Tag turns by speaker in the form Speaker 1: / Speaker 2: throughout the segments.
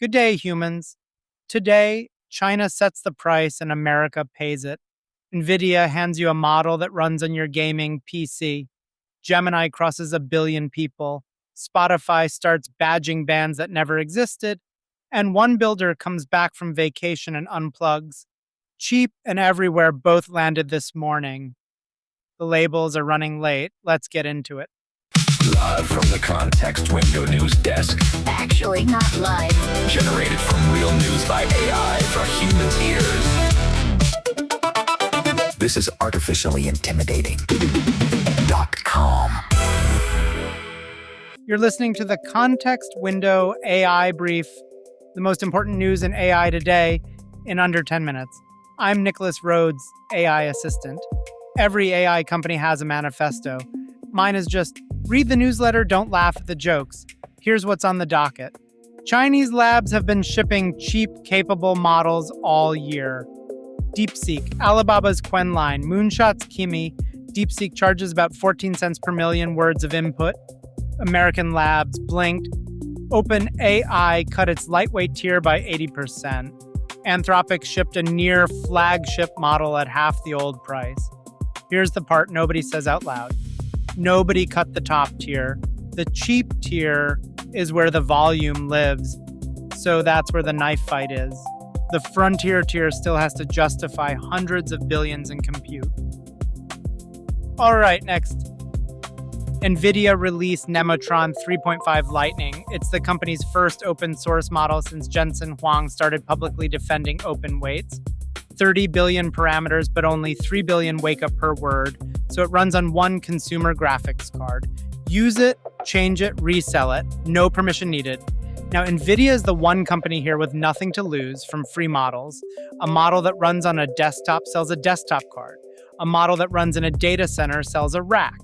Speaker 1: Good day, humans. Today, China sets the price and America pays it. Nvidia hands you a model that runs on your gaming PC. Gemini crosses 1 billion people. Spotify starts badging bands that never existed. And one builder comes back from vacation and unplugs. Cheap and everywhere both landed this morning. The labels are running late. Let's get into it.
Speaker 2: Live from the Context Window News Desk.
Speaker 3: Actually, not live.
Speaker 2: Generated from real news by AI for humans' ears. This is artificially intimidating.com.
Speaker 1: You're listening to the Context Window AI Brief, the most important news in AI today in under 10 minutes. I'm Nicholas Rhodes, AI assistant. Every AI company has a manifesto. Mine is just read the newsletter, don't laugh at the jokes. Here's what's on the docket. Chinese labs have been shipping cheap, capable models all year. DeepSeek, Alibaba's Qwen line, Moonshot's Kimi. DeepSeek charges about 14 cents per million words of input. American labs blinked. OpenAI cut its lightweight tier by 80%. Anthropic shipped a near-flagship model at half the old price. Here's the part nobody says out loud. Nobody cut the top tier. The cheap tier is where the volume lives. So that's where the knife fight is. The frontier tier still has to justify hundreds of billions in compute. All right, next. Nvidia released Nemotron 3.5 Lightning. It's the company's first open source model since Jensen Huang started publicly defending open weights. 30 billion parameters, but only 3 billion wake up per word. So it runs on one consumer graphics card. Use it, change it, resell it. No permission needed. Now, Nvidia is the one company here with nothing to lose from free models. A model that runs on a desktop sells a desktop card. A model that runs in a data center sells a rack.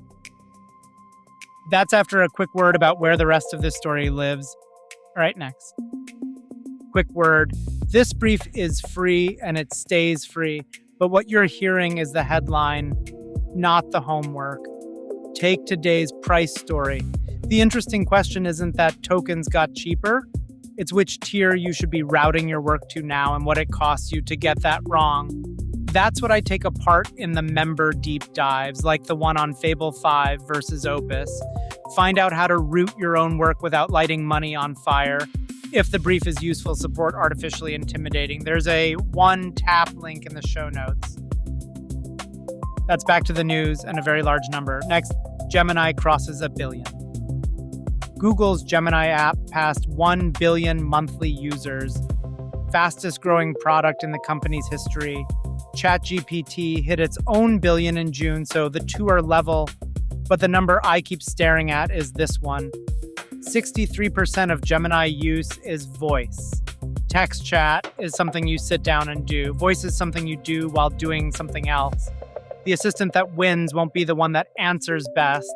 Speaker 1: That's after a quick word about where the rest of this story lives. All right, next. Quick word. This brief is free and it stays free, but what you're hearing is the headline, not the homework. Take today's price story. The interesting question isn't that tokens got cheaper. It's which tier you should be routing your work to now and what it costs you to get that wrong. That's what I take apart in the member deep dives, like the one on Fable 5 versus Opus. Find out how to route your own work without lighting money on fire. If the brief is useful, support artificially intimidating. There's a one-tap link in the show notes. That's back to the news and a very large number. Next, Gemini crosses 1 billion. Google's Gemini app passed 1 billion monthly users. Fastest growing product in the company's history. ChatGPT hit its own billion in June, so the two are level. But the number I keep staring at is this one. 63% of Gemini use is voice. Text chat is something you sit down and do. Voice is something you do while doing something else. The assistant that wins won't be the one that answers best.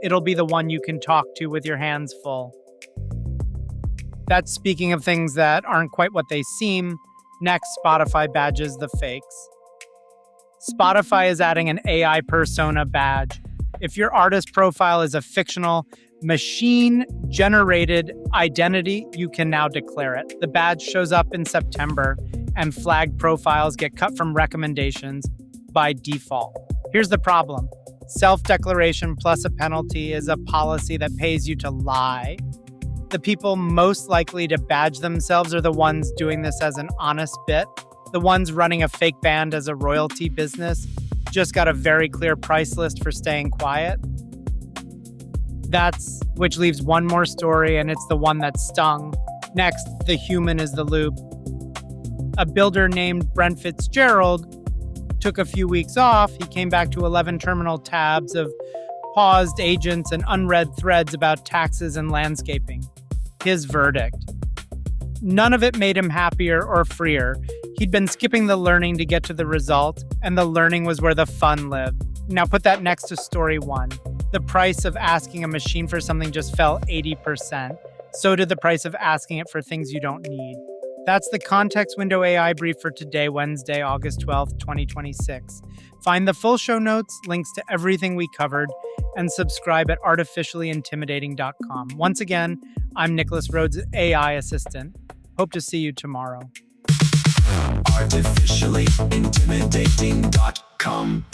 Speaker 1: It'll be the one you can talk to with your hands full. That's speaking of things that aren't quite what they seem. Next, Spotify badges the fakes. Spotify is adding an AI persona badge. If your artist profile is a fictional, machine-generated identity, you can now declare it. The badge shows up in September, and flagged profiles get cut from recommendations by default. Here's the problem. Self-declaration plus a penalty is a policy that pays you to lie. The people most likely to badge themselves are the ones doing this as an honest bit. The ones running a fake band as a royalty business just got a very clear price list for staying quiet. Which leaves one more story, and it's the one that stung. Next, the human is the loop. A builder named Brent Fitzgerald took a few weeks off. He came back to 11 terminal tabs of paused agents and unread threads about taxes and landscaping. His verdict. None of it made him happier or freer. He'd been skipping the learning to get to the result, and the learning was where the fun lived. Now put that next to story one. The price of asking a machine for something just fell 80%. So did the price of asking it for things you don't need. That's the Context Window AI Brief for today, Wednesday, August 12th, 2026. Find the full show notes, links to everything we covered, and subscribe at artificiallyintimidating.com. Once again, I'm Nicholas Rhodes' AI assistant. Hope to see you tomorrow.
Speaker 2: Artificially intimidating.com